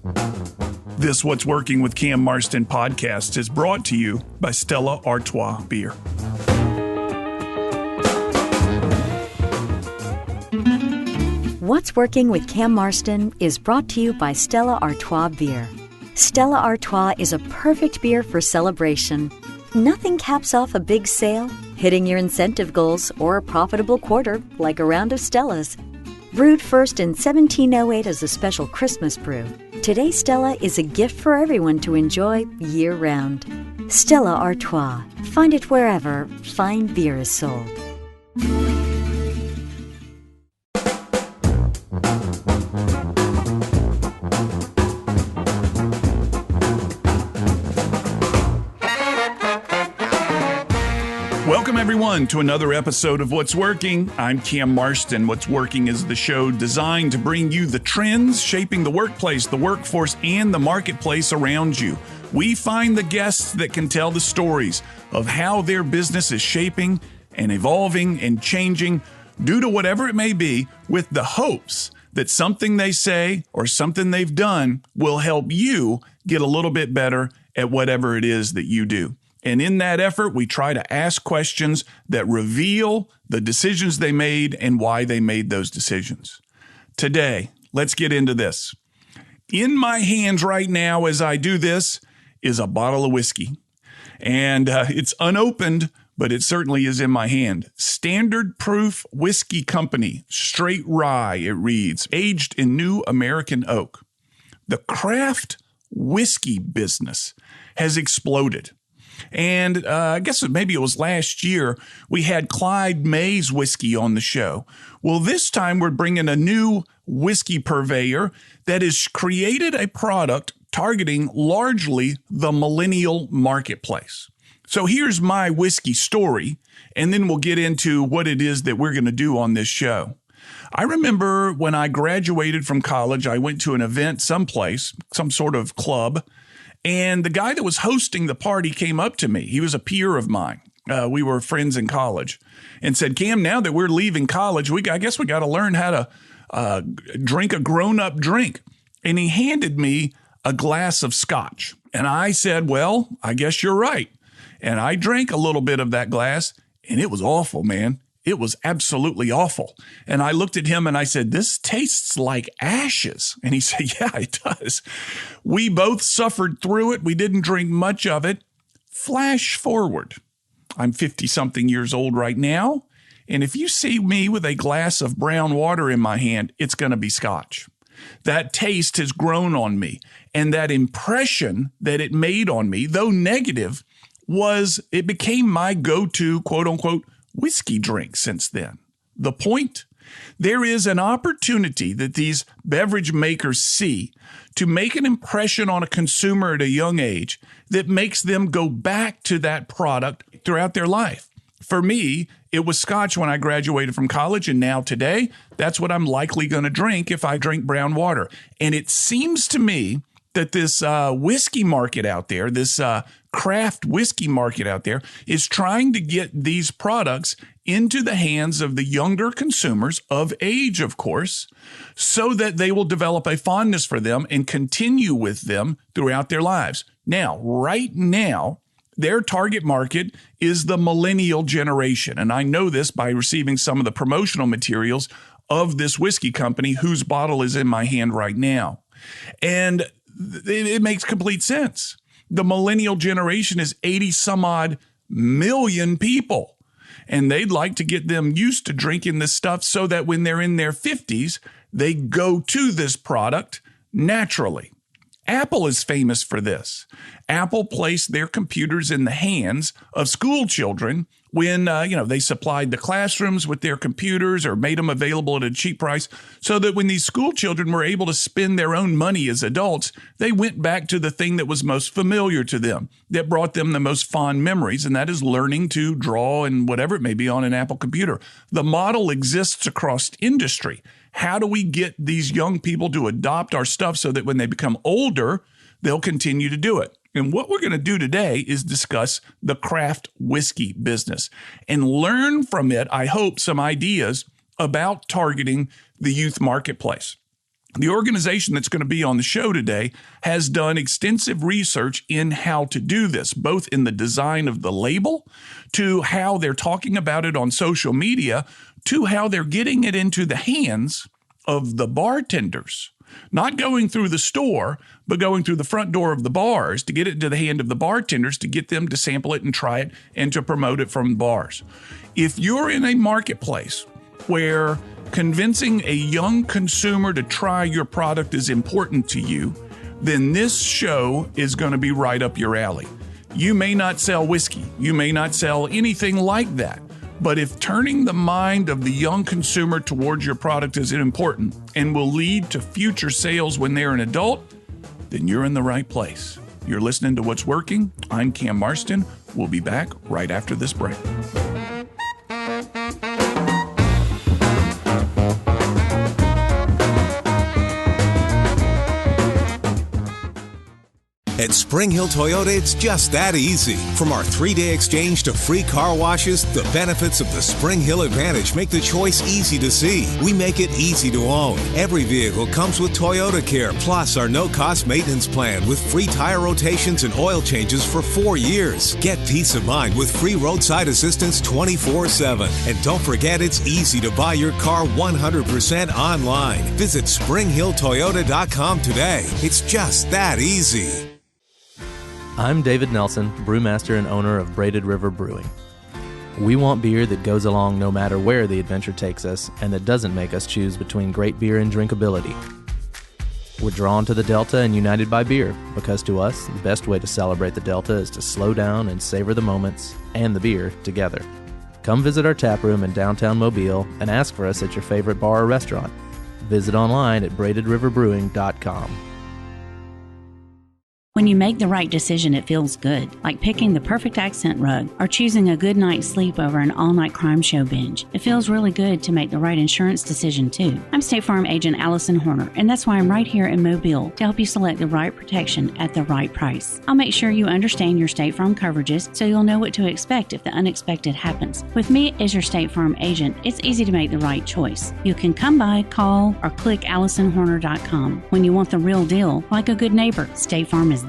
This What's Working with Cam Marston podcast is brought to you by Stella Artois Beer. What's Working with Cam Marston is brought to you by Stella Artois Beer. Stella Artois is a perfect beer for celebration. Nothing caps off a big sale, hitting your incentive goals, or a profitable quarter like a round of Stellas. Brewed first in 1708 as a special Christmas brew, today Stella is a gift for everyone to enjoy year-round. Stella Artois. Find it wherever fine beer is sold. Welcome, everyone, to another episode of What's Working. I'm Cam Marston. What's Working is the show designed to bring you the trends shaping the workplace, the workforce, and the marketplace around you. We find the guests that can tell the stories of how their business is shaping and evolving and changing due to whatever it may be, with the hopes that something they say or something they've done will help you get a little bit better at whatever it is that you do. And in that effort, we try to ask questions that reveal the decisions they made and why they made those decisions. Today, let's get into this. In my hands right now as I do this is a bottle of whiskey. And it's unopened, but it certainly is in my hand. Standard Proof Whiskey Company, straight rye, it reads, aged in new American oak. The craft whiskey business has exploded. And I guess maybe it was last year, we had Clyde May's whiskey on the show. Well, this time we're bringing a new whiskey purveyor that has created a product targeting largely the millennial marketplace. So here's my whiskey story, and then we'll get into what it is that we're going to do on this show. I remember when I graduated from college, I went to an event someplace, some sort of club, and the guy that was hosting the party came up to me. He was a peer of mine. We were friends in college, and said, Cam, now that we're leaving college, I guess we got to learn how to drink a grown-up drink. And he handed me a glass of scotch. And I said, well, I guess you're right. And I drank a little bit of that glass, and it was awful, man. It was absolutely awful. And I looked at him and I said, this tastes like ashes. And he said, yeah, it does. We both suffered through it. We didn't drink much of it. Flash forward. I'm 50-something years old right now. And if you see me with a glass of brown water in my hand, it's going to be scotch. That taste has grown on me. And that impression that it made on me, though negative, it became my go-to, quote unquote, whiskey drink since then. The point? There is an opportunity that these beverage makers see to make an impression on a consumer at a young age that makes them go back to that product throughout their life. For me, it was scotch when I graduated from college, and now today, that's what I'm likely going to drink if I drink brown water. And it seems to me that this whiskey market out there, this craft whiskey market out there, is trying to get these products into the hands of the younger consumers of age, of course, so that they will develop a fondness for them and continue with them throughout their lives. Now, right now, their target market is the millennial generation. And I know this by receiving some of the promotional materials of this whiskey company whose bottle is in my hand right now. And it makes complete sense. The millennial generation is 80 some odd million people. And they'd like to get them used to drinking this stuff so that when they're in their 50s, they go to this product naturally. Apple is famous for this. Apple placed their computers in the hands of school children when, they supplied the classrooms with their computers or made them available at a cheap price so that when these school children were able to spend their own money as adults, they went back to the thing that was most familiar to them, that brought them the most fond memories, and that is learning to draw and whatever it may be on an Apple computer. The model exists across industry. How do we get these young people to adopt our stuff so that when they become older, they'll continue to do it? And what we're going to do today is discuss the craft whiskey business and learn from it, I hope, some ideas about targeting the youth marketplace. The organization that's going to be on the show today has done extensive research in how to do this, both in the design of the label, to how they're talking about it on social media, to how they're getting it into the hands of the bartenders. Not going through the store, but going through the front door of the bars to get it into the hand of the bartenders, to get them to sample it and try it and to promote it from bars. If you're in a marketplace where convincing a young consumer to try your product is important to you, then this show is going to be right up your alley. You may not sell whiskey. You may not sell anything like that. But if turning the mind of the young consumer towards your product is important and will lead to future sales when they're an adult, then you're in the right place. You're listening to What's Working. I'm Cam Marston. We'll be back right after this break. At Spring Hill Toyota, it's just that easy. From our 3-day exchange to free car washes, the benefits of the Spring Hill Advantage make the choice easy to see. We make it easy to own. Every vehicle comes with Toyota Care, plus our no-cost maintenance plan with free tire rotations and oil changes for 4 years. Get peace of mind with free roadside assistance 24/7. And don't forget, it's easy to buy your car 100% online. Visit SpringHillToyota.com today. It's just that easy. I'm David Nelson, brewmaster and owner of Braided River Brewing. We want beer that goes along no matter where the adventure takes us and that doesn't make us choose between great beer and drinkability. We're drawn to the Delta and united by beer because to us, the best way to celebrate the Delta is to slow down and savor the moments and the beer together. Come visit our tap room in downtown Mobile and ask for us at your favorite bar or restaurant. Visit online at braidedriverbrewing.com. When you make the right decision, it feels good, like picking the perfect accent rug or choosing a good night's sleep over an all-night crime show binge. It feels really good to make the right insurance decision, too. I'm State Farm agent Allison Horner, and that's why I'm right here in Mobile to help you select the right protection at the right price. I'll make sure you understand your State Farm coverages so you'll know what to expect if the unexpected happens. With me as your State Farm agent, it's easy to make the right choice. You can come by, call, or click AllisonHorner.com. When you want the real deal, like a good neighbor, State Farm is there.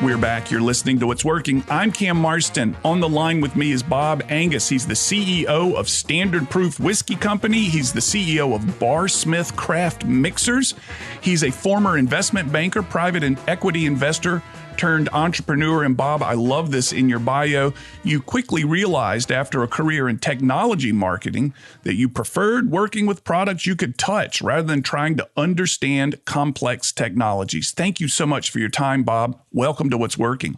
We're back. You're listening to What's Working. I'm Cam Marston. On the line with me is Bob Angus. He's the CEO of Standard Proof Whiskey Company. He's the CEO of Barsmith Craft Mixers. He's a former investment banker, private and equity investor turned entrepreneur. And Bob, I love this in your bio. You quickly realized after a career in technology marketing that you preferred working with products you could touch rather than trying to understand complex technologies. Thank you so much for your time, Bob. Welcome to What's Working.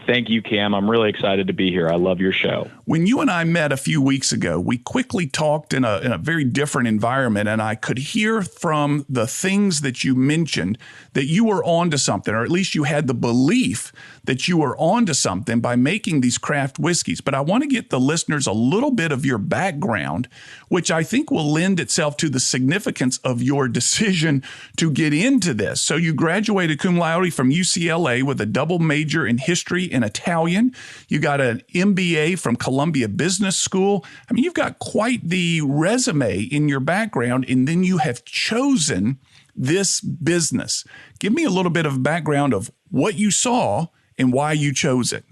Thank you, Cam. I'm really excited to be here. I love your show. When you and I met a few weeks ago, we quickly talked in a very different environment, and I could hear from the things that you mentioned that you were onto something, or at least you had the belief that you were onto something by making these craft whiskeys. But I want to get the listeners a little bit of your background, which I think will lend itself to the significance of your decision to get into this. So you graduated cum laude from UCLA with a double major in history and Italian. You got an MBA from Columbia Business School. I mean, you've got quite the resume in your background, and then you have chosen this business. Give me a little bit of background of what you saw and why you chose it.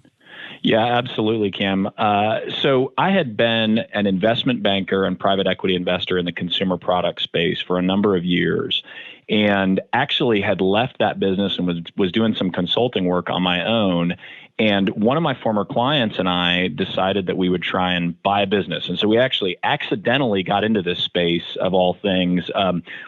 Yeah, absolutely, Cam. So I had been an investment banker and private equity investor in the consumer product space for a number of years, and actually had left that business and was doing some consulting work on my own. And one of my former clients and I decided that we would try and buy a business. And so we actually accidentally got into this space of all things.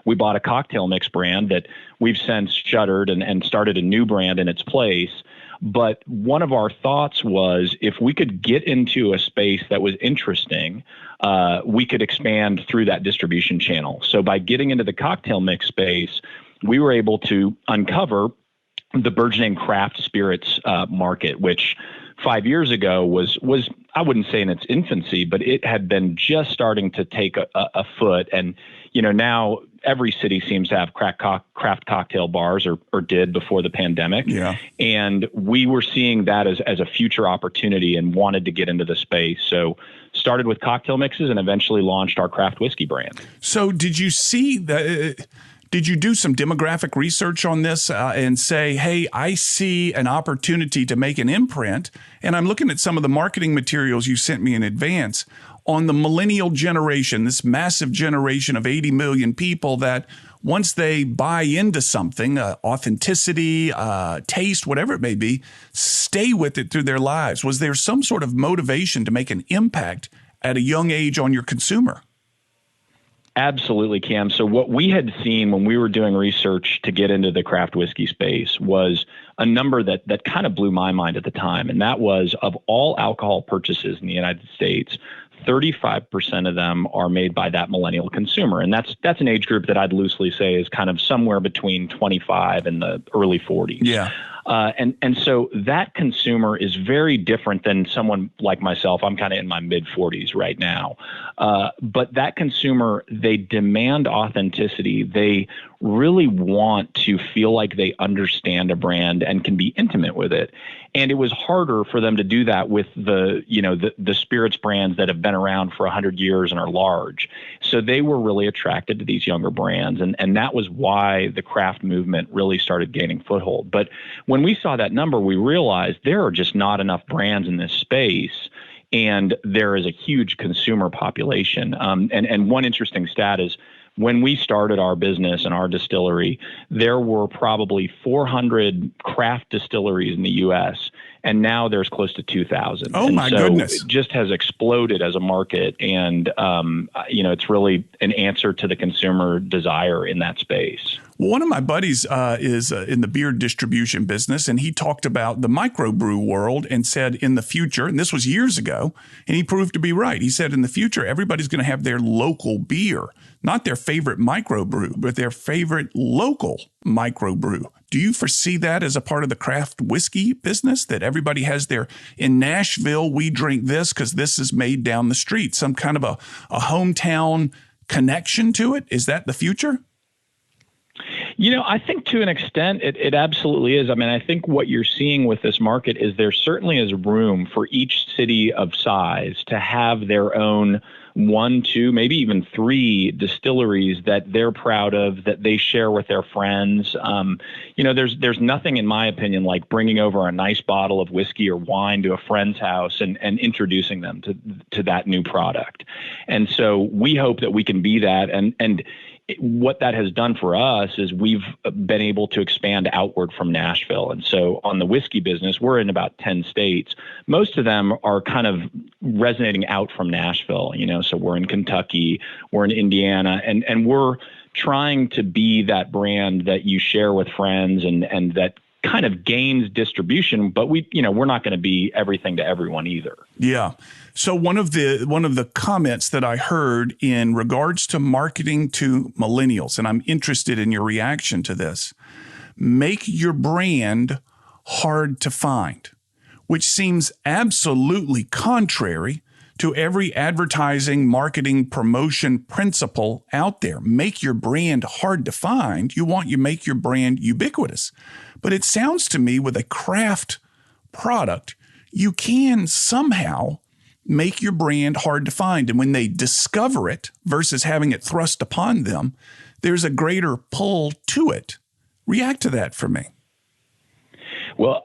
We bought a cocktail mix brand that we've since shuttered and started a new brand in its place. But one of our thoughts was if we could get into a space that was interesting, we could expand through that distribution channel. So by getting into the cocktail mix space, we were able to uncover the burgeoning craft spirits market, which 5 years ago was I wouldn't say in its infancy, but it had been just starting to take a foot. And, now every city seems to have craft cocktail bars or did before the pandemic. Yeah. And we were seeing that as a future opportunity and wanted to get into the space. So started with cocktail mixes and eventually launched our craft whiskey brand. So did you see that? Did you do some demographic research on this and say, hey, I see an opportunity to make an imprint, and I'm looking at some of the marketing materials you sent me in advance on the millennial generation, this massive generation of 80 million people that once they buy into something, authenticity, taste, whatever it may be, stay with it through their lives. Was there some sort of motivation to make an impact at a young age on your consumer? Absolutely, Cam. So what we had seen when we were doing research to get into the craft whiskey space was a number that kind of blew my mind at the time. And that was, of all alcohol purchases in the United States, 35% of them are made by that millennial consumer. And that's an age group that I'd loosely say is kind of somewhere between 25 and the early 40s. Yeah. And so that consumer is very different than someone like myself. I'm kind of in my mid 40s right now. But that consumer, they demand authenticity. They really want to feel like they understand a brand and can be intimate with it. And it was harder for them to do that with the spirits brands that have been around for 100 years and are large. So they were really attracted to these younger brands. And that was why the craft movement really started gaining foothold. But when we saw that number, we realized there are just not enough brands in this space. And there is a huge consumer population. And one interesting stat is, when we started our business and our distillery, there were probably 400 craft distilleries in the U.S., and now there's close to 2,000. Oh, my goodness. It just has exploded as a market, and it's really an answer to the consumer desire in that space. One of my buddies is in the beer distribution business, and he talked about the microbrew world and said in the future, and this was years ago, and he proved to be right. He said in the future, everybody's going to have their local beer, not their favorite microbrew, but their favorite local microbrew. Do you foresee that as a part of the craft whiskey business, that everybody has in Nashville, we drink this because this is made down the street, some kind of a hometown connection to it? Is that the future? I think to an extent it absolutely is. I mean, I think what you're seeing with this market is there certainly is room for each city of size to have their own 1, 2, maybe even 3 distilleries that they're proud of, that they share with their friends. There's nothing, in my opinion, like bringing over a nice bottle of whiskey or wine to a friend's house and introducing them to that new product. And so we hope that we can be that. And what that has done for us is we've been able to expand outward from Nashville. And so on the whiskey business, we're in about 10 states. Most of them are kind of resonating out from Nashville, so we're in Kentucky, we're in Indiana, and we're trying to be that brand that you share with friends and that kind of gains distribution, but we're not going to be everything to everyone either. Yeah. So one of the comments that I heard in regards to marketing to millennials, and I'm interested in your reaction to this, make your brand hard to find, which seems absolutely contrary to every advertising, marketing, promotion principle out there. Make your brand hard to find. You make your brand ubiquitous. But it sounds to me with a craft product, you can somehow make your brand hard to find. And when they discover it versus having it thrust upon them, there's a greater pull to it. React to that for me. Well,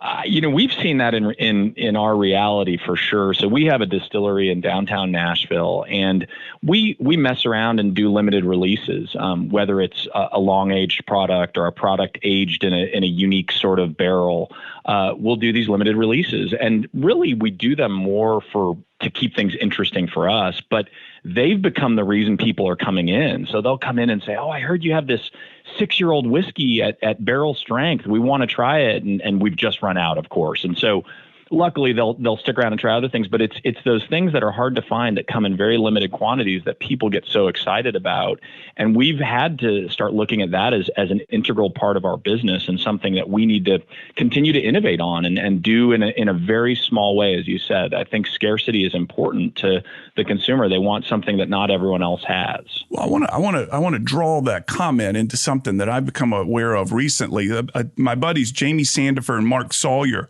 we've seen that in our reality for sure. So we have a distillery in downtown Nashville, and we mess around and do limited releases, whether it's a long-aged product or a product aged in a unique sort of barrel. We'll do these limited releases, and really we do them more to keep things interesting for us, but they've become the reason people are coming in. So they'll come in and say, "Oh, I heard you have this 6-year-old whiskey at barrel strength. We want to try it." And we've just run out, of course. And so luckily they'll stick around and try other things, but it's those things that are hard to find that come in very limited quantities that people get so excited about. And we've had to start looking at that as an integral part of our business and something that we need to continue to innovate on and do in a very small way. As you said, I think scarcity is important to the consumer. They want something that not everyone else has. Well, I want to draw that comment into something that I've become aware of recently. My buddies Jamie Sandifer and Mark Sawyer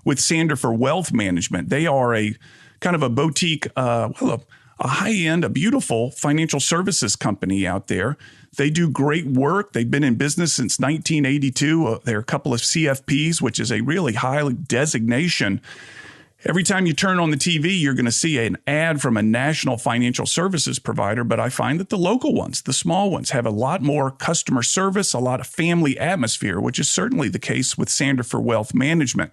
with Sandifer Wealth Management. They are a kind of a boutique, a high-end, a beautiful financial services company out there. They do great work. They've been in business since 1982. They're a couple of CFPs, which is a really high designation. Every time you turn on the TV, you're going to see an ad from a national financial services provider, but I find that the local ones, the small ones, have a lot more customer service, a lot of family atmosphere, which is certainly the case with Sandifer Wealth Management.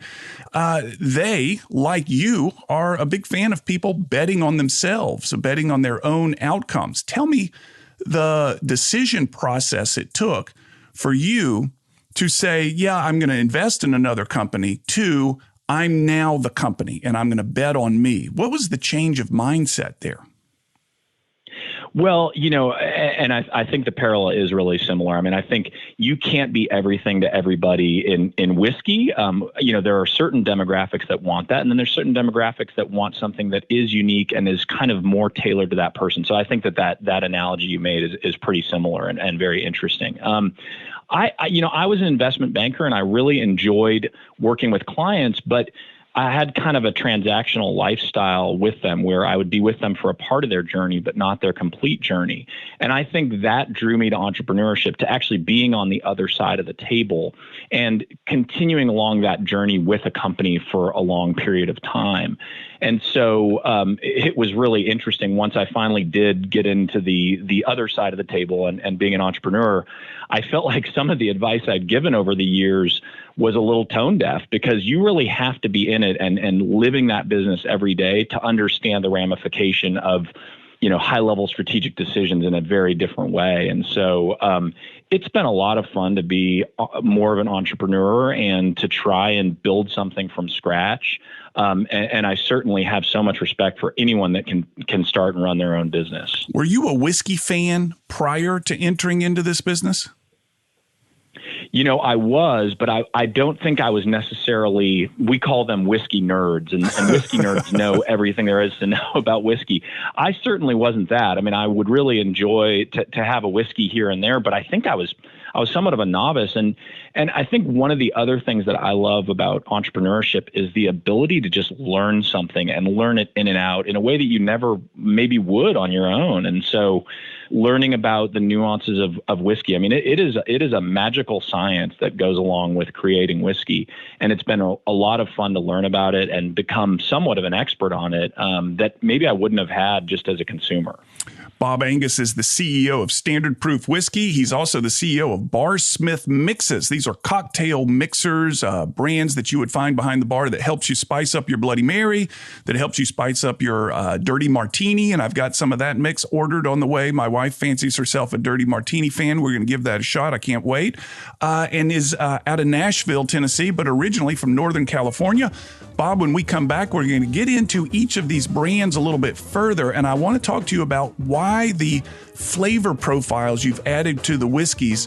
They, like you, are a big fan of people betting on themselves, betting on their own outcomes. Tell me the decision process it took for you to say, yeah, I'm going to invest in another company, to I'm now the company and I'm going to bet on me. What was the change of mindset there? Well, and I think the parallel is really similar. I mean, I think you can't be everything to everybody in whiskey. There are certain demographics that want that, and then there's certain demographics that want something that is unique and is kind of more tailored to that person. So I think that analogy you made is pretty similar and very interesting. I was an investment banker and I really enjoyed working with clients, but I had kind of a transactional lifestyle with them where I would be with them for a part of their journey, but not their complete journey. And I think that drew me to entrepreneurship, to actually being on the other side of the table and continuing along that journey with a company for a long period of time. And so it was really interesting. Once I finally did get into the other side of the table and being an entrepreneur, I felt like some of the advice I'd given over the years was a little tone deaf, because you really have to be in it and living that business every day to understand the ramification of, high level strategic decisions in a very different way. And so it's been a lot of fun to be more of an entrepreneur and to try and build something from scratch. And I certainly have so much respect for anyone that can start and run their own business. Were you a whiskey fan prior to entering into this business? I was, but I don't think I was necessarily, we call them whiskey nerds, and whiskey nerds know everything there is to know about whiskey. I certainly wasn't that. I mean, I would really enjoy to have a whiskey here and there, but I think I was somewhat of a novice. And I think one of the other things that I love about entrepreneurship is the ability to just learn something and learn it in and out in a way that you never maybe would on your own. And so learning about the nuances of whiskey, I mean, it is a magical science that goes along with creating whiskey. And it's been a lot of fun to learn about it and become somewhat of an expert on it that maybe I wouldn't have had just as a consumer. Bob Angus is the CEO of Standard Proof Whiskey. He's also the CEO of Bar Smith Mixes. These are cocktail mixers, brands that you would find behind the bar that helps you spice up your Bloody Mary, that helps you spice up your Dirty Martini. And I've got some of that mix ordered on the way. My wife fancies herself a Dirty Martini fan. We're going to give that a shot. I can't wait. And is out of Nashville, Tennessee, but originally from Northern California. Bob, when we come back, we're going to get into each of these brands a little bit further. And I want to talk to you about why the flavor profiles you've added to the whiskeys,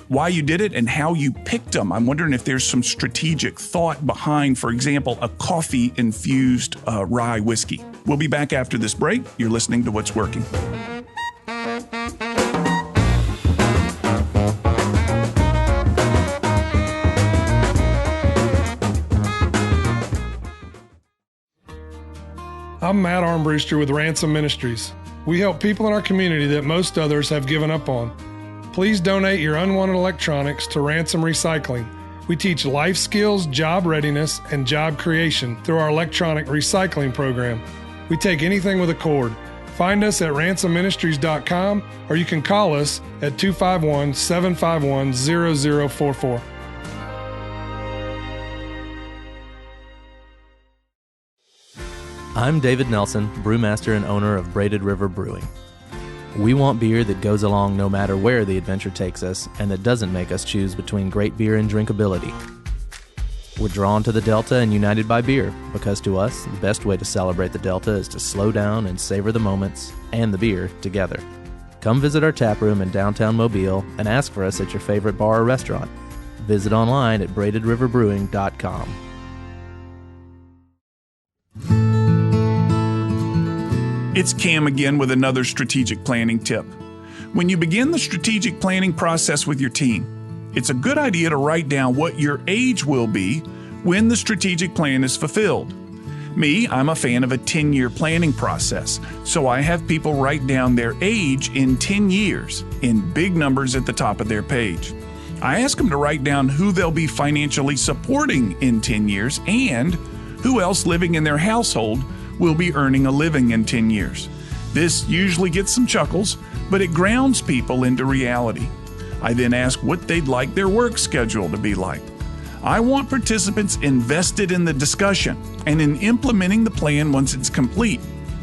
why you did it and how you picked them. I'm wondering if there's some strategic thought behind, for example, a coffee-infused rye whiskey. We'll be back after this break. You're listening to What's Working. I'm Matt Armbruster with Ransom Ministries. We help people in our community that most others have given up on. Please donate your unwanted electronics to Ransom Recycling. We teach life skills, job readiness, and job creation through our electronic recycling program. We take anything with a cord. Find us at ransomministries.com, or you can call us at 251-751-0044. I'm David Nelson, brewmaster and owner of Braided River Brewing. We want beer that goes along no matter where the adventure takes us and that doesn't make us choose between great beer and drinkability. We're drawn to the Delta and united by beer, because to us, the best way to celebrate the Delta is to slow down and savor the moments and the beer together. Come visit our tap room in downtown Mobile and ask for us at your favorite bar or restaurant. Visit online at braidedriverbrewing.com. It's Cam again with another strategic planning tip. When you begin the strategic planning process with your team, it's a good idea to write down what your age will be when the strategic plan is fulfilled. Me, I'm a fan of a 10-year planning process, so I have people write down their age in 10 years in big numbers at the top of their page. I ask them to write down who they'll be financially supporting in 10 years and who else living in their household will be earning a living in 10 years. This usually gets some chuckles, but it grounds people into reality. I then ask what they'd like their work schedule to be like. I want participants invested in the discussion and in implementing the plan once it's complete,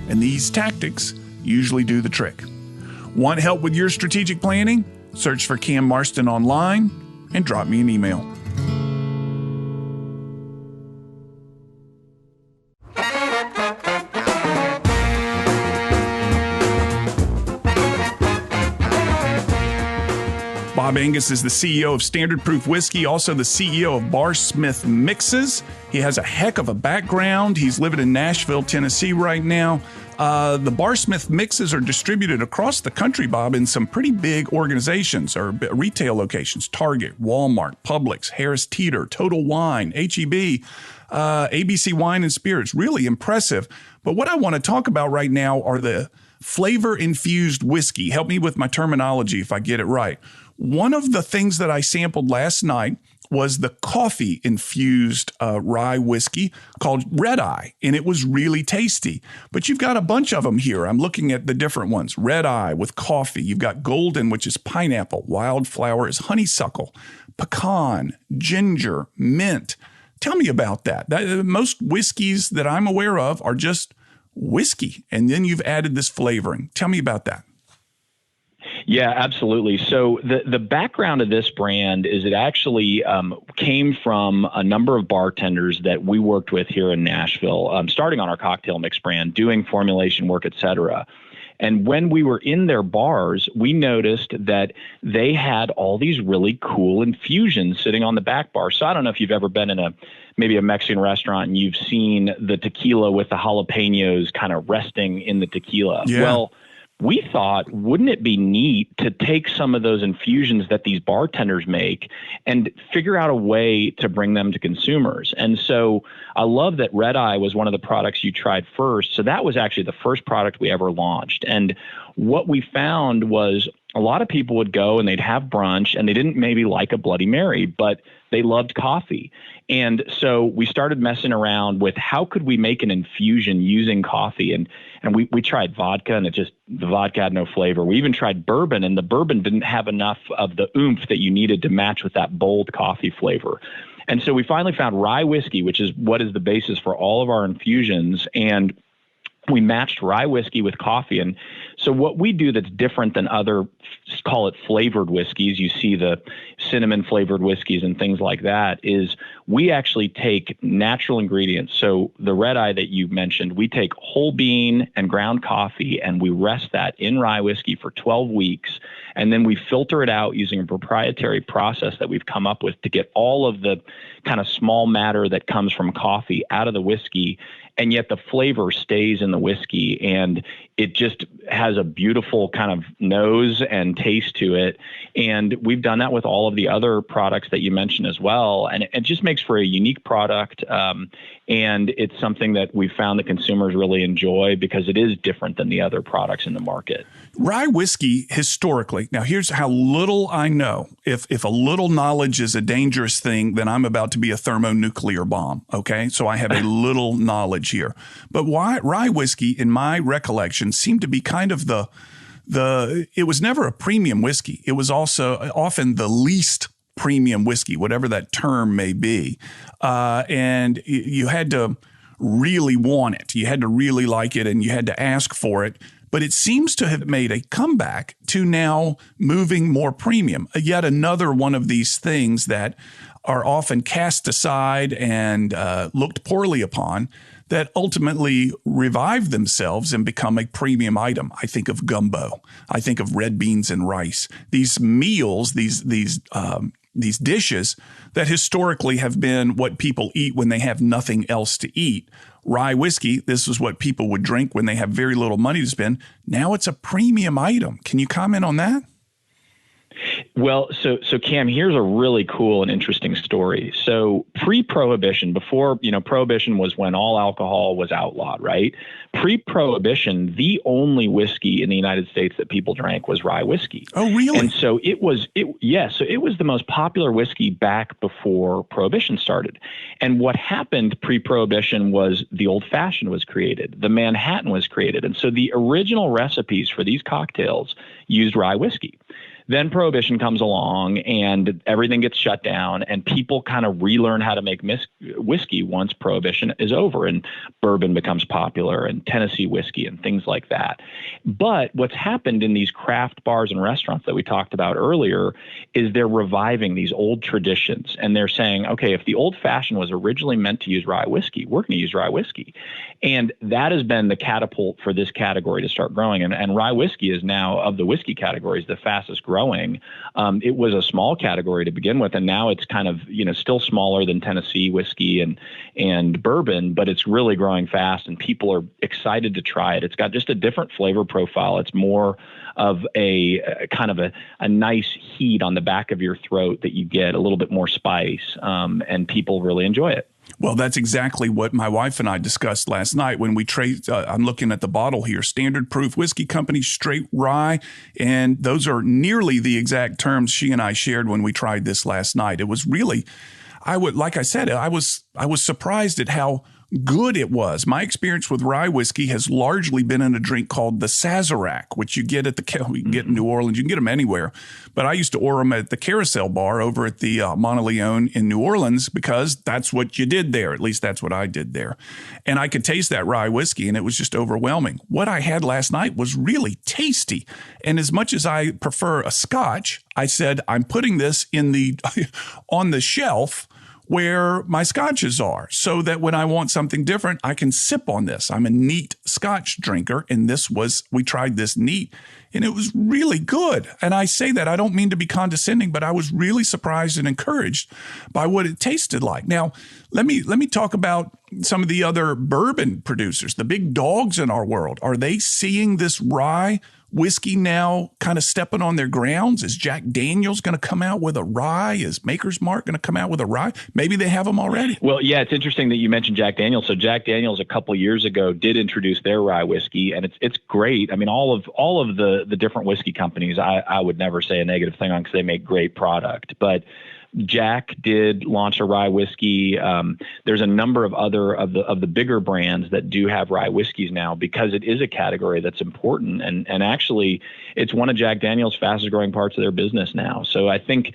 and these tactics usually do the trick. Want help with your strategic planning? Search for Cam Marston online and drop me an email. Bob Angus is the CEO of Standard Proof Whiskey, also the CEO of Barsmith Mixes. He has a heck of a background. He's living in Nashville, Tennessee right now. The Barsmith Mixes are distributed across the country, Bob, in some pretty big organizations or retail locations: Target, Walmart, Publix, Harris Teeter, Total Wine, H-E-B, ABC Wine and Spirits. Really impressive. But what I want to talk about right now are the flavor-infused whiskey. Help me with my terminology if I get it right. One of the things that I sampled last night was the coffee-infused rye whiskey called Redeye, and it was really tasty. But you've got a bunch of them here. I'm looking at the different ones. Redeye with coffee. You've got Golden, which is pineapple. Wildflower is honeysuckle. Pecan, ginger, mint. Tell me about that. Most whiskeys that I'm aware of are just whiskey, and then you've added this flavoring. Tell me about that. Yeah, absolutely. So the background of this brand is it actually came from a number of bartenders that we worked with here in Nashville, starting on our cocktail mix brand, doing formulation work, et cetera. And when we were in their bars, we noticed that they had all these really cool infusions sitting on the back bar. So I don't know if you've ever been in maybe a Mexican restaurant and you've seen the tequila with the jalapenos kind of resting in the tequila. Yeah. Well, we thought, wouldn't it be neat to take some of those infusions that these bartenders make and figure out a way to bring them to consumers? And so I love that Redeye was one of the products you tried first. So that was actually the first product we ever launched. And what we found was a lot of people would go and they'd have brunch and they didn't maybe like a Bloody Mary, but they loved coffee. And so we started messing around with how could we make an infusion using coffee. And we tried vodka and the vodka had no flavor. We even tried bourbon and the bourbon didn't have enough of the oomph that you needed to match with that bold coffee flavor. And so we finally found rye whiskey, which is what is the basis for all of our infusions. And we matched rye whiskey with coffee. And so what we do that's different than other, call it flavored whiskeys, you see the cinnamon flavored whiskeys and things like that, is we actually take natural ingredients. So the Redeye that you mentioned, we take whole bean and ground coffee and we rest that in rye whiskey for 12 weeks. And then we filter it out using a proprietary process that we've come up with to get all of the kind of small matter that comes from coffee out of the whiskey. And yet the flavor stays in the whiskey and it just has a beautiful kind of nose and taste to it. And we've done that with all of the other products that you mentioned as well. And it just makes for a unique product. And it's something that we found the consumers really enjoy because it is different than the other products in the market. Rye whiskey historically, now here's how little I know. If a little knowledge is a dangerous thing, then I'm about to be a thermonuclear bomb, okay? So I have a little knowledge here. But why rye whiskey, in my recollection, seemed to be kind of it was never a premium whiskey. It was also often the least premium whiskey, whatever that term may be. And you had to really want it. You had to really like it and you had to ask for it. But it seems to have made a comeback to now moving more premium. Yet another one of these things that are often cast aside and looked poorly upon that ultimately revive themselves and become a premium item. I think of gumbo. I think of red beans and rice. These meals, these dishes that historically have been what people eat when they have nothing else to eat. Rye whiskey, this is what people would drink when they have very little money to spend. Now it's a premium item. Can you comment on that? Well, so Cam, here's a really cool and interesting story. So pre-prohibition, before, prohibition was when all alcohol was outlawed, right? Pre-prohibition, the only whiskey in the United States that people drank was rye whiskey. Oh, really? And so it was the most popular whiskey back before prohibition started. And what happened pre-prohibition was the old fashioned was created, the Manhattan was created. And so the original recipes for these cocktails used rye whiskey. Then prohibition comes along and everything gets shut down and people kind of relearn how to make whiskey once prohibition is over and bourbon becomes popular and Tennessee whiskey and things like that. But what's happened in these craft bars and restaurants that we talked about earlier is they're reviving these old traditions and they're saying, okay, if the old fashioned was originally meant to use rye whiskey, we're going to use rye whiskey. And that has been the catapult for this category to start growing. And rye whiskey is now, of the whiskey categories, the fastest growing. It was a small category to begin with, and now it's kind of, still smaller than Tennessee whiskey and bourbon, but it's really growing fast and people are excited to try it. It's got just a different flavor profile. It's more of a kind of a nice heat on the back of your throat that you get, a little bit more spice, and people really enjoy it. Well, that's exactly what my wife and I discussed last night when we trade. I'm looking at the bottle here, Standard Proof Whiskey Company, straight rye. And those are nearly the exact terms she and I shared when we tried this last night. It was really, I was surprised at how good it was. My experience with rye whiskey has largely been in a drink called the Sazerac, which you get at you can get in New Orleans. You can get them anywhere. But I used to order them at the Carousel Bar over at the Monteleone in New Orleans because that's what you did there. At least that's what I did there. And I could taste that rye whiskey and it was just overwhelming. What I had last night was really tasty. And as much as I prefer a Scotch, I said, I'm putting this in on the shelf where my scotches are so that when I want something different, I can sip on this. I'm a neat Scotch drinker, and we tried this neat, and it was really good. And I say that, I don't mean to be condescending, but I was really surprised and encouraged by what it tasted like. Now, let me talk about some of the other bourbon producers, the big dogs in our world. Are they seeing this rye whiskey now kind of stepping on their grounds? Is Jack Daniel's going to come out with a rye? Is Maker's Mark going to come out with a rye? Maybe they have them already. Well, yeah, it's interesting that you mentioned Jack Daniel's. So Jack Daniel's a couple years ago did introduce their rye whiskey, and it's great. I mean, all of the different whiskey companies, I would never say a negative thing on because they make great product. But Jack did launch a rye whiskey. There's a number of other of the bigger brands that do have rye whiskeys now because it is a category that's important. And actually, it's one of Jack Daniel's fastest growing parts of their business now. So I think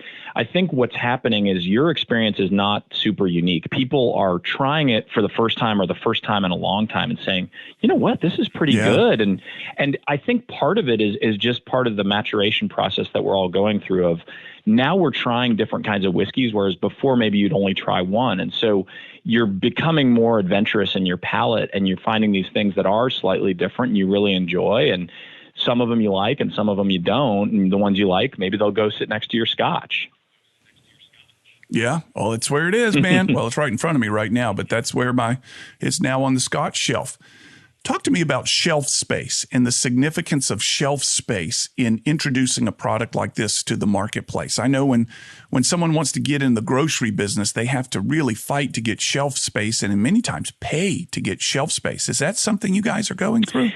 what's happening is your experience is not super unique. People are trying it for the first time or the first time in a long time and saying, you know what, this is pretty good. And I think part of it is just part of the maturation process that we're all going through of now we're trying different kinds of whiskeys, whereas before maybe you'd only try one. And so you're becoming more adventurous in your palate and you're finding these things that are slightly different and you really enjoy. And some of them you like and some of them you don't. And the ones you like, maybe they'll go sit next to your Scotch. Yeah. Well, it's where it is, man. Well, it's right in front of me right now, but that's where it's now on the Scotch shelf. Talk to me about shelf space and the significance of shelf space in introducing a product like this to the marketplace. I know when someone wants to get in the grocery business, they have to really fight to get shelf space and many times pay to get shelf space. Is that something you guys are going through?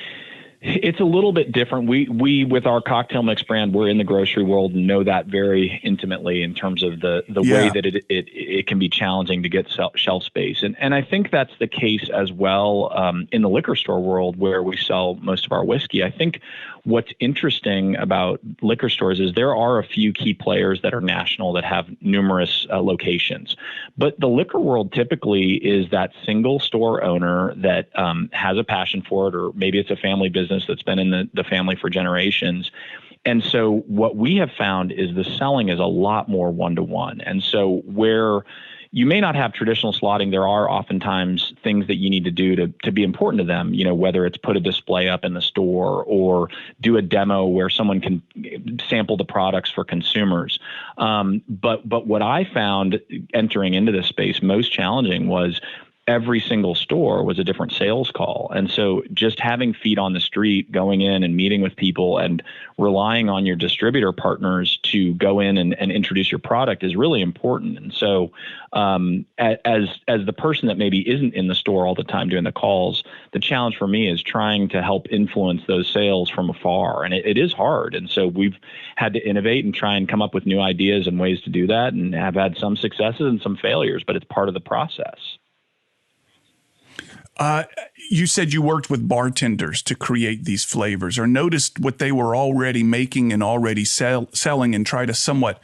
It's a little bit different. We with our cocktail mix brand, we're in the grocery world and know that very intimately in terms of the way that it can be challenging to get shelf space. And I think that's the case as well in the liquor store world where we sell most of our whiskey. I think what's interesting about liquor stores is there are a few key players that are national that have numerous locations. But the liquor world typically is that single store owner that has a passion for it, or maybe it's a family business that's been in the family for generations. And so what we have found is the selling is a lot more one-to-one. And so where you may not have traditional slotting, there are oftentimes things that you need to do to be important to them, whether it's put a display up in the store or do a demo where someone can sample the products for consumers. But what I found entering into this space most challenging was every single store was a different sales call. And so just having feet on the street, going in and meeting with people and relying on your distributor partners to go in and introduce your product is really important. And so as the person that maybe isn't in the store all the time doing the calls, the challenge for me is trying to help influence those sales from afar. And it is hard. And so we've had to innovate and try and come up with new ideas and ways to do that, and have had some successes and some failures, but it's part of the process. You said you worked with bartenders to create these flavors, or noticed what they were already making and already selling, and try to somewhat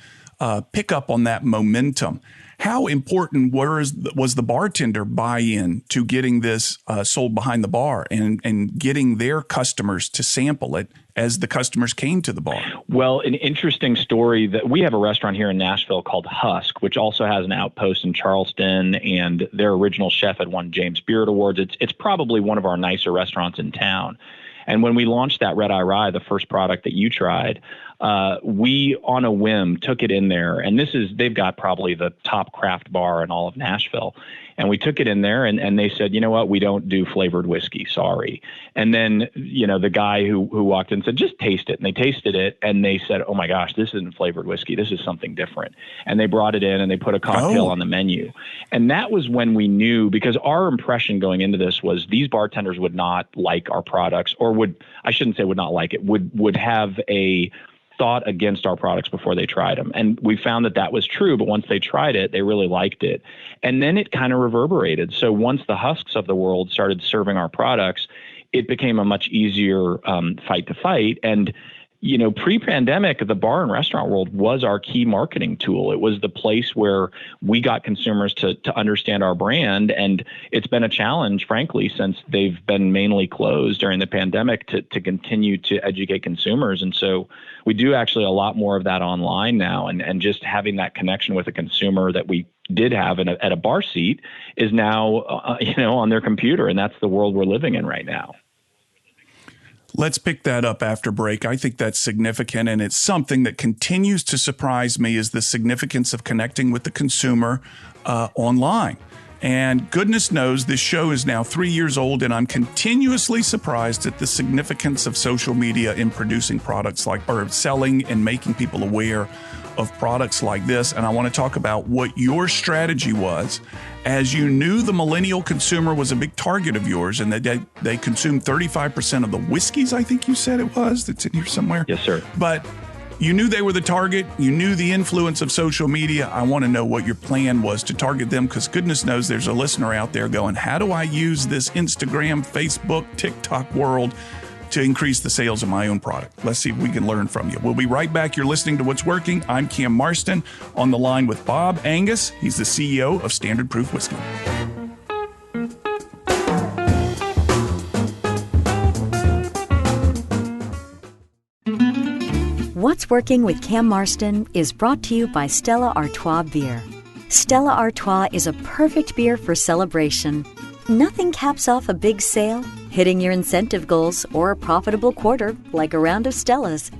pick up on that momentum. How important was the bartender buy-in to getting this sold behind the bar and getting their customers to sample it as the customers came to the bar? Well, an interesting story that we have a restaurant here in Nashville called Husk, which also has an outpost in Charleston, and their original chef had won James Beard Awards. It's probably one of our nicer restaurants in town. And when we launched that Redeye Rye, the first product that you tried, we, on a whim, took it in there. And they've got probably the top craft bar in all of Nashville. And we took it in there, and they said, you know what, we don't do flavored whiskey, sorry. And then, the guy who walked in said, just taste it. And they tasted it, and they said, oh my gosh, this isn't flavored whiskey. This is something different. And they brought it in, and they put a cocktail on the menu. And that was when we knew, because our impression going into this was these bartenders would not like our products, or would not like it, would have a thought against our products before they tried them. And we found that was true, but once they tried it, they really liked it. And then it kind of reverberated. So once the Husks of the world started serving our products, it became a much easier fight to fight. And pre-pandemic, the bar and restaurant world was our key marketing tool. It was the place where we got consumers to understand our brand. And it's been a challenge, frankly, since they've been mainly closed during the pandemic to continue to educate consumers. And so we do actually a lot more of that online now. And just having that connection with a consumer that we did have at a bar seat is now, on their computer. And that's the world we're living in right now. Let's pick that up after break. I think that's significant, and it's something that continues to surprise me, is the significance of connecting with the consumer online. And goodness knows this show is now 3 years old, and I'm continuously surprised at the significance of social media in producing products or selling and making people aware of products like this. And I want to talk about what your strategy was, as you knew the millennial consumer was a big target of yours, and that they consume 35% of the whiskeys, I think you said it was, that's in here somewhere. Yes, sir. But you knew they were the target. You knew the influence of social media. I want to know what your plan was to target them, because goodness knows there's a listener out there going, how do I use this Instagram, Facebook, TikTok world to increase the sales of my own product? Let's see if we can learn from you. We'll be right back. You're listening to What's Working. I'm Cam Marston, on the line with Bob Angus. He's the CEO of Standard Proof Whiskey. What's Working with Cam Marston is brought to you by Stella Artois Beer. Stella Artois is a perfect beer for celebration. Nothing caps off a big sale, hitting your incentive goals, or a profitable quarter like a round of Stella's.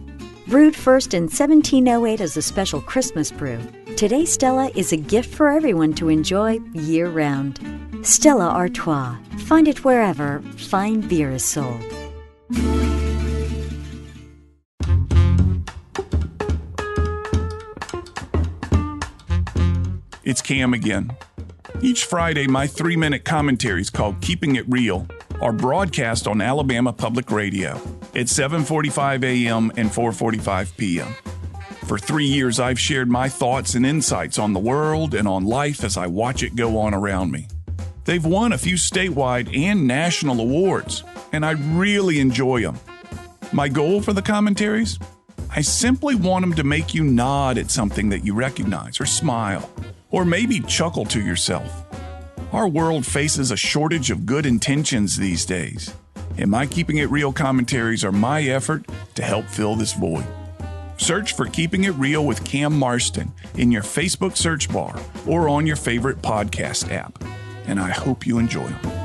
Brewed first in 1708 as a special Christmas brew, today Stella is a gift for everyone to enjoy year-round. Stella Artois. Find it wherever fine beer is sold. It's Cam again. Each Friday, my 3-minute commentaries called Keeping It Real are broadcast on Alabama Public Radio at 7:45 a.m. and 4:45 p.m. For 3 years, I've shared my thoughts and insights on the world and on life as I watch it go on around me. They've won a few statewide and national awards, and I really enjoy them. My goal for the commentaries? I simply want them to make you nod at something that you recognize, or smile, or maybe chuckle to yourself. Our world faces a shortage of good intentions these days, and my Keeping It Real commentaries are my effort to help fill this void. Search for Keeping It Real with Cam Marston in your Facebook search bar or on your favorite podcast app. And I hope you enjoy them.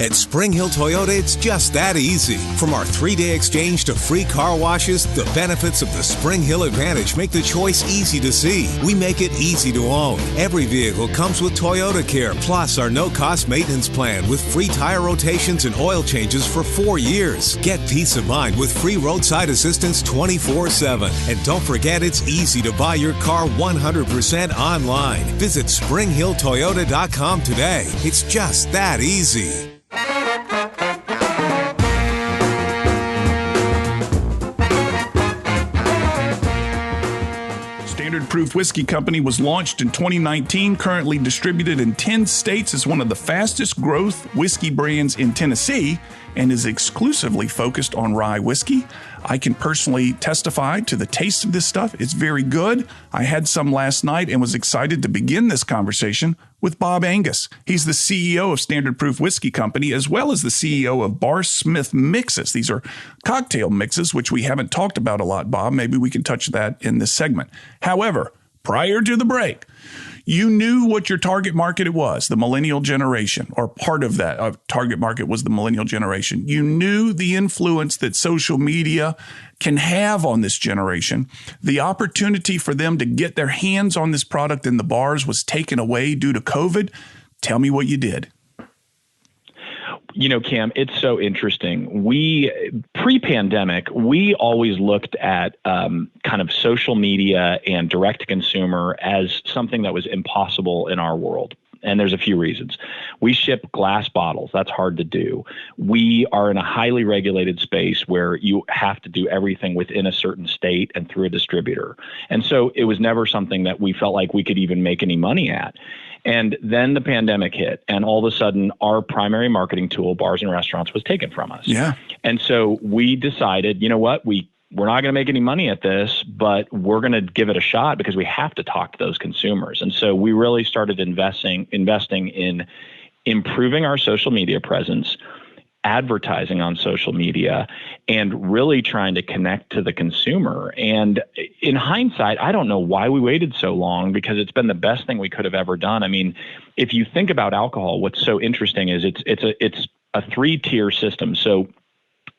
At Spring Hill Toyota, it's just that easy. From our 3-day exchange to free car washes, the benefits of the Spring Hill Advantage make the choice easy to see. We make it easy to own. Every vehicle comes with Toyota Care, plus our no-cost maintenance plan with free tire rotations and oil changes for 4 years. Get peace of mind with free roadside assistance 24/7. And don't forget, it's easy to buy your car 100% online. Visit SpringHillToyota.com today. It's just that easy. Standard Proof Whiskey Company was launched in 2019, currently distributed in 10 states as one of the fastest growth whiskey brands in Tennessee, and is exclusively focused on rye whiskey. I can personally testify to the taste of this stuff. It's very good. I had some last night and was excited to begin this conversation with Bob Angus. He's the CEO of Standard Proof Whiskey Company, as well as the CEO of Bar Smith Mixes. These are cocktail mixes, which we haven't talked about a lot, Bob. Maybe we can touch that in this segment. However, prior to the break, you knew what your target market was, the millennial generation, or part of that target market was the millennial generation. You knew the influence that social media can have on this generation. The opportunity for them to get their hands on this product in the bars was taken away due to COVID. Tell me what you did. You know, Cam, it's so interesting. Pre-pandemic, we always looked at kind of social media and direct-to-consumer as something that was impossible in our world. And there's a few reasons. We ship glass bottles. That's hard to do. We are in a highly regulated space where you have to do everything within a certain state and through a distributor. And so it was never something that we felt like we could even make any money at. And then the pandemic hit, and all of a sudden our primary marketing tool, bars and restaurants, was taken from us. Yeah. And so we decided, you know what, we're not going to make any money at this, but we're going to give it a shot because we have to talk to those consumers. And so we really started investing in improving our social media presence, advertising on social media, and really trying to connect to the consumer. And in hindsight, I don't know why we waited so long, because it's been the best thing we could have ever done. I mean, if you think about alcohol, what's so interesting is it's a 3-tier system. So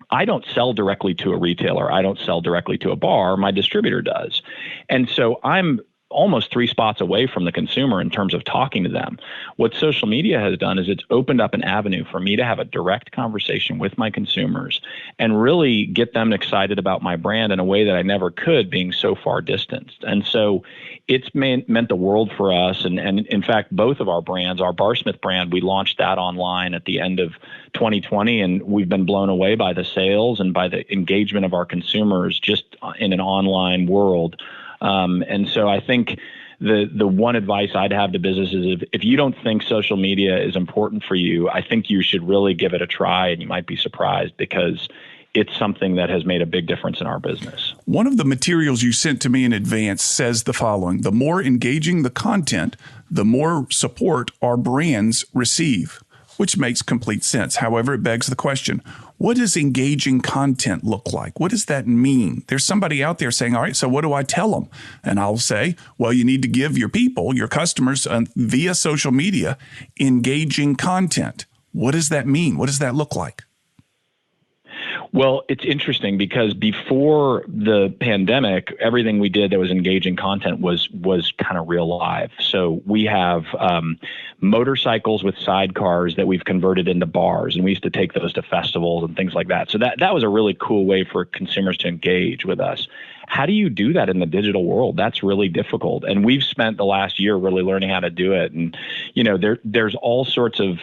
I don't sell directly to a retailer. I don't sell directly to a bar. My distributor does. And so I'm almost 3 spots away from the consumer in terms of talking to them. What social media has done is it's opened up an avenue for me to have a direct conversation with my consumers and really get them excited about my brand in a way that I never could, being so far distanced. And so it's meant the world for us. And in fact, both of our brands, our Bar Smith brand, we launched that online at the end of 2020, and we've been blown away by the sales and by the engagement of our consumers just in an online world. And so I think the one advice I'd have to businesses is if you don't think social media is important for you, I think you should really give it a try, and you might be surprised because it's something that has made a big difference in our business. One of the materials you sent to me in advance says the following: the more engaging the content, the more support our brands receive, which makes complete sense. However, it begs the question, what does engaging content look like? What does that mean? There's somebody out there saying, all right, so what do I tell them? And I'll say, well, you need to give your people, your customers, via social media, engaging content. What does that mean? What does that look like? Well, it's interesting because before the pandemic, everything we did that was engaging content was kind of real live. So we have motorcycles with sidecars that we've converted into bars, and we used to take those to festivals and things like that. So that was a really cool way for consumers to engage with us. How do you do that in the digital world? That's really difficult. And we've spent the last year really learning how to do it. And, you know, there's all sorts of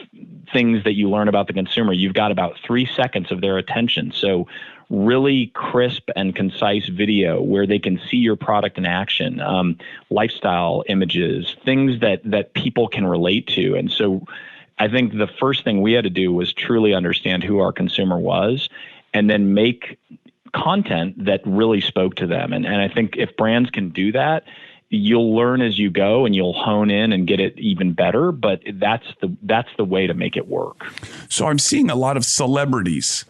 things that you learn about the consumer. You've got about 3 seconds of their attention. So really crisp and concise video where they can see your product in action, lifestyle images, things that people can relate to. And so I think the first thing we had to do was truly understand who our consumer was and then make content that really spoke to them. And I think if brands can do that, you'll learn as you go and you'll hone in and get it even better. But that's the way to make it work. So I'm seeing a lot of celebrities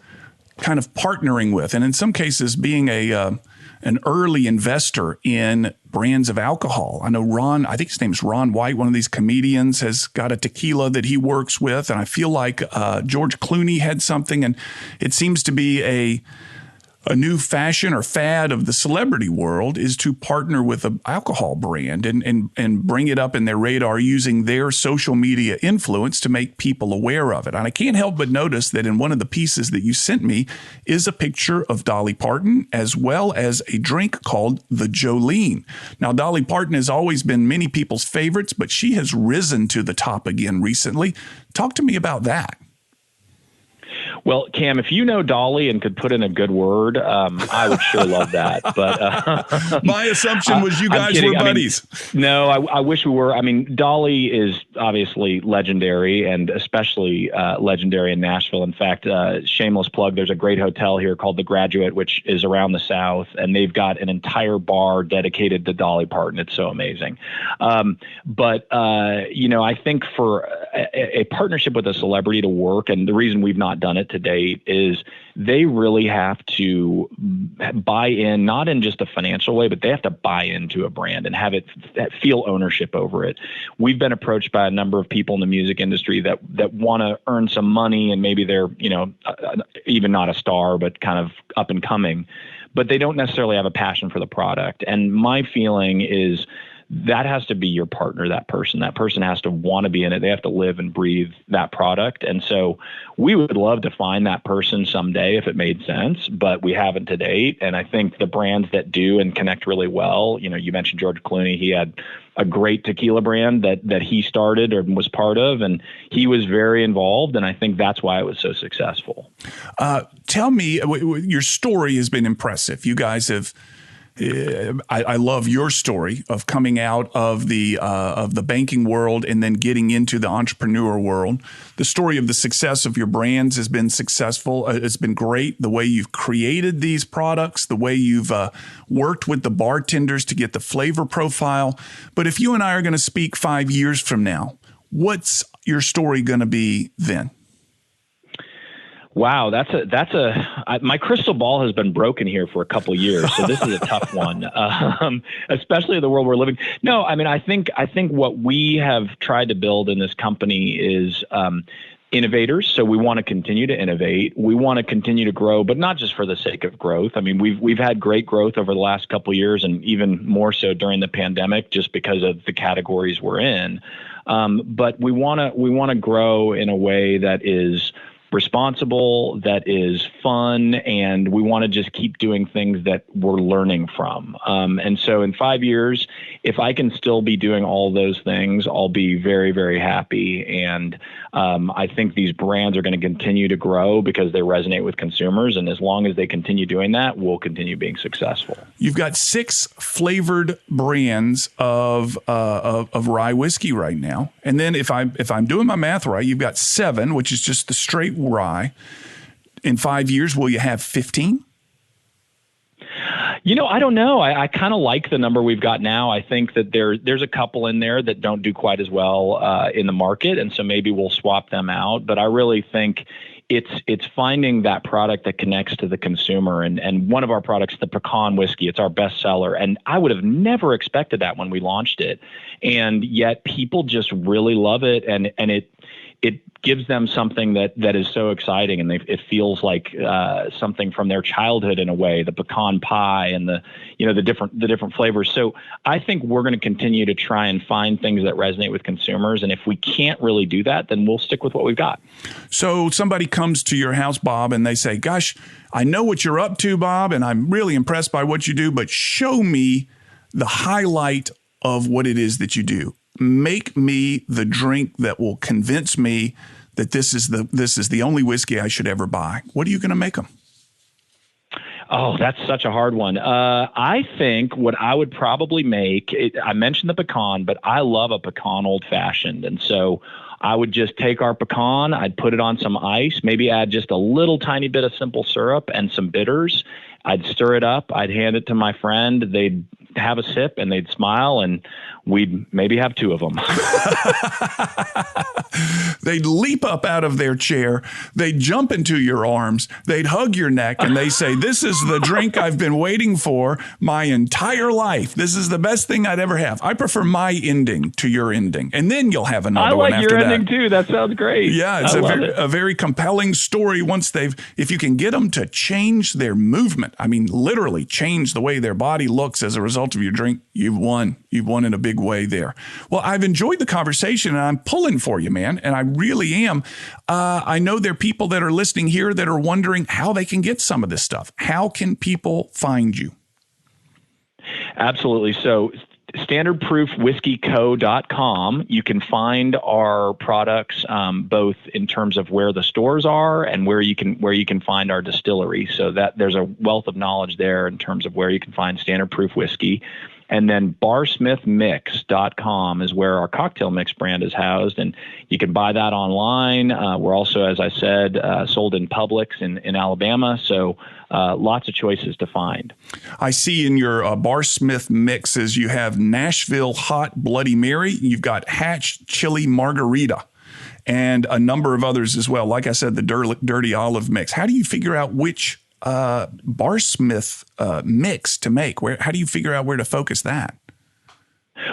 kind of partnering with, and in some cases being an early investor in brands of alcohol. I know Ron, I think his name is Ron White, one of these comedians, has got a tequila that he works with. And I feel like George Clooney had something, and it seems to be a new fashion or fad of the celebrity world is to partner with an alcohol brand and bring it up in their radar using their social media influence to make people aware of it. And I can't help but notice that in one of the pieces that you sent me is a picture of Dolly Parton as well as a drink called the Jolene. Now, Dolly Parton has always been many people's favorites, but she has risen to the top again recently. Talk to me about that. Well, Cam, if you know Dolly and could put in a good word, I would sure love that. But my assumption was you guys were buddies. No, I wish we were. I mean, Dolly is obviously legendary, and especially legendary in Nashville. In fact, shameless plug, there's a great hotel here called The Graduate, which is around the South, and they've got an entire bar dedicated to Dolly Parton. It's so amazing. But I think for a partnership with a celebrity to work, and the reason we've not done it to date is they really have to buy in, not in just a financial way, but they have to buy into a brand and have it feel ownership over it. We've been approached by a number of people in the music industry that want to earn some money, and maybe they're, even not a star, but kind of up and coming, but they don't necessarily have a passion for the product. And my feeling is that has to be your partner, that person. That person has to want to be in it. They have to live and breathe that product. And so we would love to find that person someday if it made sense, but we haven't to date. And I think the brands that do and connect really well, you mentioned George Clooney. He had a great tequila brand that he started or was part of, and he was very involved. And I think that's why it was so successful. Tell me, your story has been impressive. You guys have I love your story of coming out of the banking world and then getting into the entrepreneur world. The story of the success of your brands has been successful. It's been great. The way you've created these products, the way you've worked with the bartenders to get the flavor profile. But if you and I are going to speak 5 years from now, what's your story going to be then? Wow, my crystal ball has been broken here for a couple of years, so this is a tough one, especially in the world we're living. No, I mean, I think what we have tried to build in this company is innovators. So we want to continue to innovate. We want to continue to grow, but not just for the sake of growth. I mean, we've had great growth over the last couple of years, and even more so during the pandemic, just because of the categories we're in. But we want to grow in a way that is responsible, that is fun, and we want to just keep doing things that we're learning from. And so in 5 years, if I can still be doing all those things, I'll be very, very happy. And I think these brands are going to continue to grow because they resonate with consumers. And as long as they continue doing that, we'll continue being successful. You've got 6 flavored brands of rye whiskey right now. And then if I'm doing my math right, you've got 7, which is just the straight rye. In 5 years, will you have 15? I don't know. I kind of like the number we've got now. I think that there's a couple in there that don't do quite as well in the market, and so maybe we'll swap them out. But I really think it's finding that product that connects to the consumer. And one of our products, the Pecan Whiskey, it's our best seller. And I would have never expected that when we launched it. And yet people just really love it. And it gives them something that is so exciting, and it feels like something from their childhood in a way. The pecan pie and the different flavors. So I think we're going to continue to try and find things that resonate with consumers, and if we can't really do that, then we'll stick with what we've got. So somebody comes to your house, Bob, and they say, "Gosh, I know what you're up to, Bob, and I'm really impressed by what you do, but show me the highlight of what it is that you do. Make me the drink that will convince me that this is the only whiskey I should ever buy." What are you going to make them? Oh, that's such a hard one. I think what I would probably make, I mentioned the pecan, but I love a pecan old fashioned. And so I would just take our pecan, I'd put it on some ice, maybe add just a little tiny bit of simple syrup and some bitters. I'd stir it up. I'd hand it to my friend. They'd have a sip and they'd smile, and we'd maybe have two of them. They'd leap up out of their chair. They'd jump into your arms. They'd hug your neck, and they say, "This is the drink I've been waiting for my entire life. This is the best thing I'd ever have." I prefer my ending to your ending, and then you'll have another one after that. I like your ending too. That sounds great. Yeah, it's a very compelling story. Once if you can get them to change their movement, I mean, literally change the way their body looks as a result of your drink, you've won. You've won in a big way there. Well, I've enjoyed the conversation, and I'm pulling for you, man, and I really am. I know there are people that are listening here that are wondering how they can get some of this stuff. How can people find you? Absolutely. So standardproofwhiskeyco.com. You can find our products both in terms of where the stores are and where you can find our distillery. So that there's a wealth of knowledge there in terms of where you can find Standard Proof Whiskey. And then barsmithmix.com is where our cocktail mix brand is housed, and you can buy that online. We're also, as I said, sold in Publix in Alabama, so lots of choices to find. I see in your Barsmith mixes you have Nashville Hot Bloody Mary, you've got Hatch Chili Margarita, and a number of others as well. Like I said, the Dirty Olive mix. How do you figure out which Barsmith mix to make? How do you figure out where to focus that?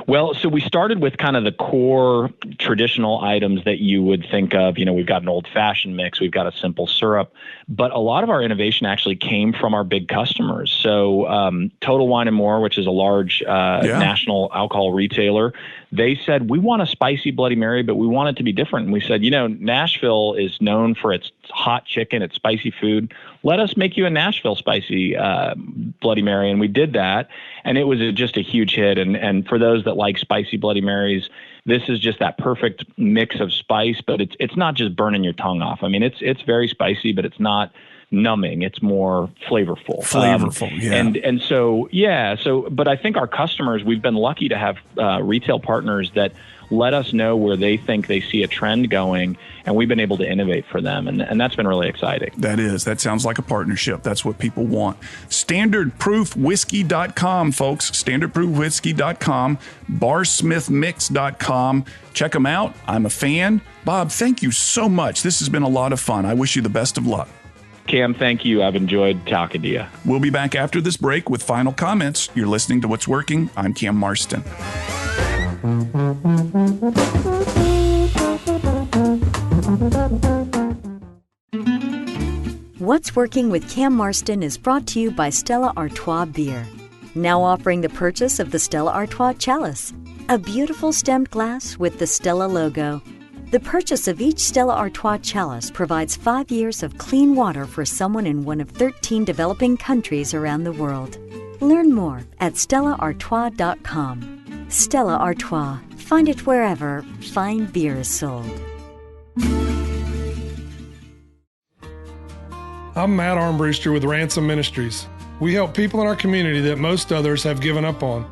Well, so we started with kind of the core traditional items that you would think of. You know, we've got an old-fashioned mix, we've got a simple syrup, but a lot of our innovation actually came from our big customers. So Total Wine & More, which is a large national alcohol retailer, they said, we want a spicy Bloody Mary, but we want it to be different. And we said, you know, Nashville is known for its hot chicken, its spicy food. Let us make you a Nashville spicy Bloody Mary. And we did that. And it was just a huge hit. And for those that like spicy Bloody Marys, this is just that perfect mix of spice, but it's not just burning your tongue off. I mean, it's very spicy, but it's not numbing. It's more flavorful. But I think our customers, we've been lucky to have retail partners that let us know where they think they see a trend going, and we've been able to innovate for them, and that's been really exciting. That sounds like a partnership. That's what people want. Standardproofwhiskey.com, folks. Standardproofwhiskey.com, barsmithmix.com. Check them out. I'm a fan. Bob, thank you so much. This has been a lot of fun. I wish you the best of luck. Cam, thank you. I've enjoyed talking to you. We'll be back after this break with final comments. You're listening to What's Working. I'm Cam Marston. What's Working with Cam Marston is brought to you by Stella Artois Beer. Now offering the purchase of the Stella Artois Chalice, a beautiful stemmed glass with the Stella logo. The purchase of each Stella Artois chalice provides 5 years of clean water for someone in one of 13 developing countries around the world. Learn more at stellaartois.com. Stella Artois. Find it wherever fine beer is sold. I'm Matt Armbruster with Ransom Ministries. We help people in our community that most others have given up on.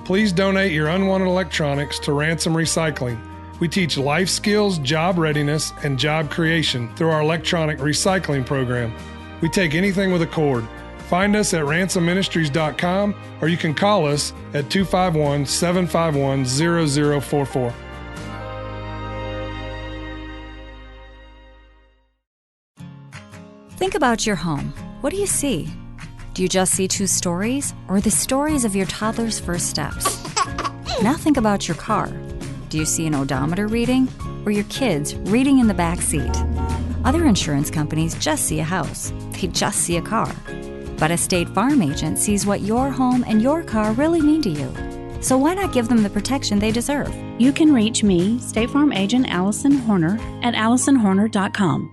Please donate your unwanted electronics to Ransom Recycling. We teach life skills, job readiness, and job creation through our electronic recycling program. We take anything with a cord. Find us at ransomministries.com, or you can call us at 251-751-0044. Think about your home. What do you see? Do you just see 2 stories, or the stories of your toddler's first steps? Now think about your car. Do you see an odometer reading, or your kids reading in the back seat? Other insurance companies just see a house. They just see a car. But a State Farm agent sees what your home and your car really mean to you. So why not give them the protection they deserve? You can reach me, State Farm agent Allison Horner, at AllisonHorner.com.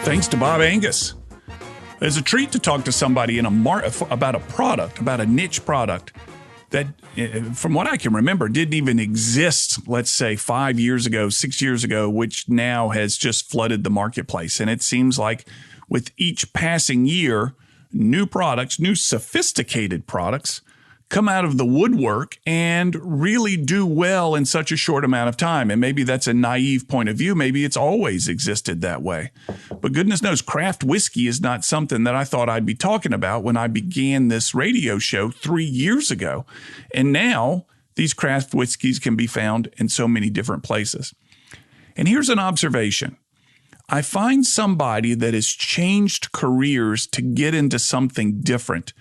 Thanks to Bob Angus. It's a treat to talk to somebody in about a product, about a niche product that, from what I can remember, didn't even exist, let's say 5 years ago, 6 years ago, which now has just flooded the marketplace. And it seems like with each passing year, new products, new sophisticated products come out of the woodwork and really do well in such a short amount of time. And maybe that's a naive point of view. Maybe it's always existed that way. But goodness knows, craft whiskey is not something that I thought I'd be talking about when I began this radio show 3 years ago. And now these craft whiskeys can be found in so many different places. And here's an observation. I find somebody that has changed careers to get into something different.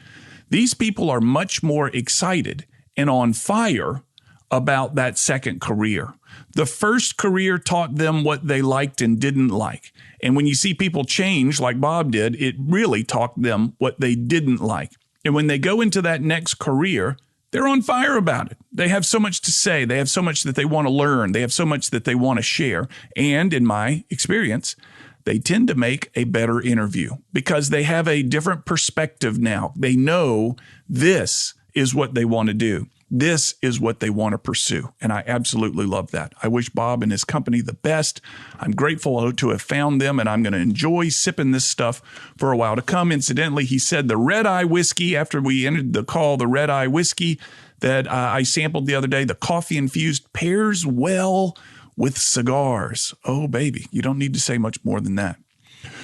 These people are much more excited and on fire about that second career. The first career taught them what they liked and didn't like. And when you see people change like Bob did, it really taught them what they didn't like. And when they go into that next career, they're on fire about it. They have so much to say. They have so much that they want to learn. They have so much that they want to share. And in my experience, they tend to make a better interview because they have a different perspective now. They know this is what they want to do. This is what they want to pursue. And I absolutely love that. I wish Bob and his company the best. I'm grateful to have found them, and I'm going to enjoy sipping this stuff for a while to come. Incidentally, he said the Redeye whiskey, after we ended the call, the Redeye whiskey that I sampled the other day, the coffee infused, pairs well with cigars. Oh, baby, you don't need to say much more than that.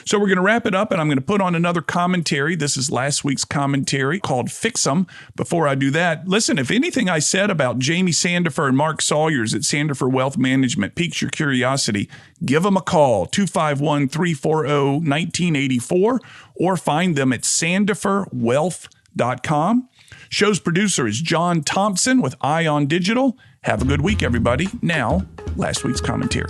So we're going to wrap it up, and I'm going to put on another commentary. This is last week's commentary called Fix 'em. Before I do that, listen, if anything I said about Jamie Sandifer and Mark Sawyers at Sandifer Wealth Management piques your curiosity, give them a call, 251-340-1984, or find them at sandiferwealth.com. Show's producer is John Thompson with Ion Digital. Have a good week, everybody. Now, last week's commentary.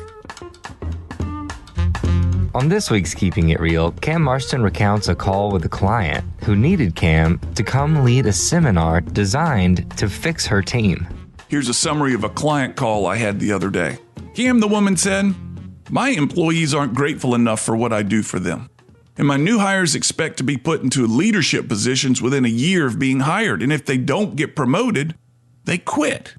On this week's Keeping It Real, Cam Marston recounts a call with a client who needed Cam to come lead a seminar designed to fix her team. Here's a summary of a client call I had the other day. Cam, the woman said, my employees aren't grateful enough for what I do for them. And my new hires expect to be put into leadership positions within a year of being hired. And if they don't get promoted, they quit.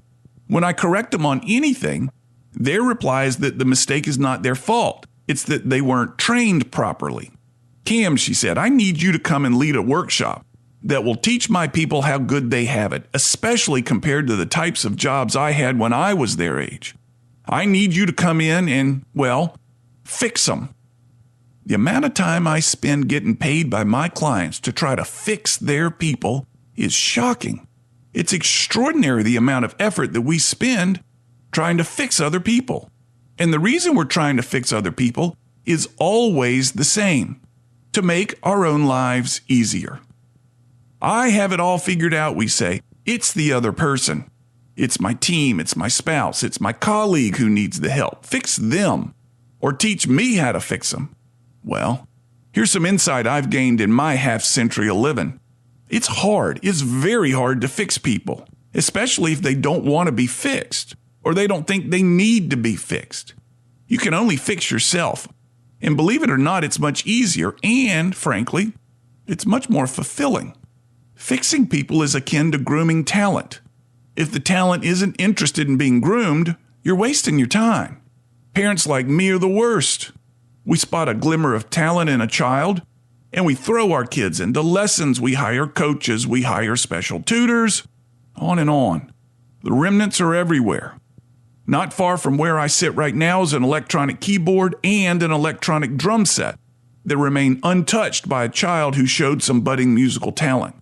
When I correct them on anything, their reply is that the mistake is not their fault. It's that they weren't trained properly. Cam, she said, I need you to come and lead a workshop that will teach my people how good they have it, especially compared to the types of jobs I had when I was their age. I need you to come in and, well, fix them. The amount of time I spend getting paid by my clients to try to fix their people is shocking. It's extraordinary the amount of effort that we spend trying to fix other people. And the reason we're trying to fix other people is always the same, to make our own lives easier. I have it all figured out, we say. It's the other person. It's my team, it's my spouse, it's my colleague who needs the help. Fix them, or teach me how to fix them. Well, here's some insight I've gained in my half-century of living. It's hard, it's very hard to fix people, especially if they don't want to be fixed, or they don't think they need to be fixed. You can only fix yourself. And believe it or not, it's much easier, and frankly, it's much more fulfilling. Fixing people is akin to grooming talent. If the talent isn't interested in being groomed, you're wasting your time. Parents like me are the worst. We spot a glimmer of talent in a child, and we throw our kids into lessons. We hire coaches, we hire special tutors, on and on. The remnants are everywhere. Not far from where I sit right now is an electronic keyboard and an electronic drum set that remain untouched by a child who showed some budding musical talent.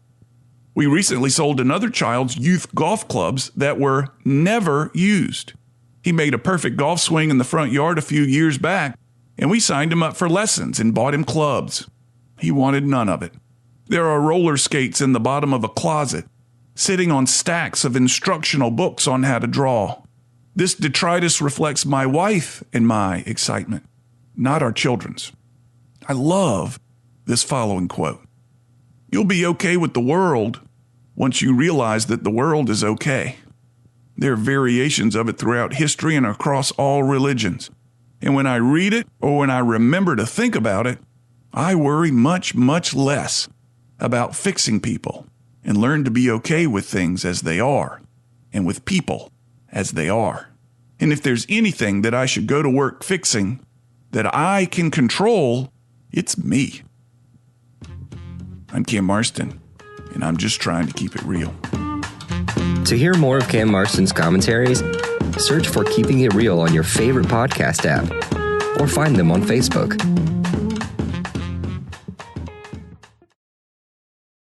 We recently sold another child's youth golf clubs that were never used. He made a perfect golf swing in the front yard a few years back, and we signed him up for lessons and bought him clubs. He wanted none of it. There are roller skates in the bottom of a closet, sitting on stacks of instructional books on how to draw. This detritus reflects my wife and my excitement, not our children's. I love this following quote. You'll be okay with the world once you realize that the world is okay. There are variations of it throughout history and across all religions. And when I read it, or when I remember to think about it, I worry much, much less about fixing people and learn to be okay with things as they are and with people as they are. And if there's anything that I should go to work fixing that I can control, it's me. I'm Cam Marston, and I'm just trying to keep it real. To hear more of Cam Marston's commentaries, search for Keeping It Real on your favorite podcast app or find them on Facebook.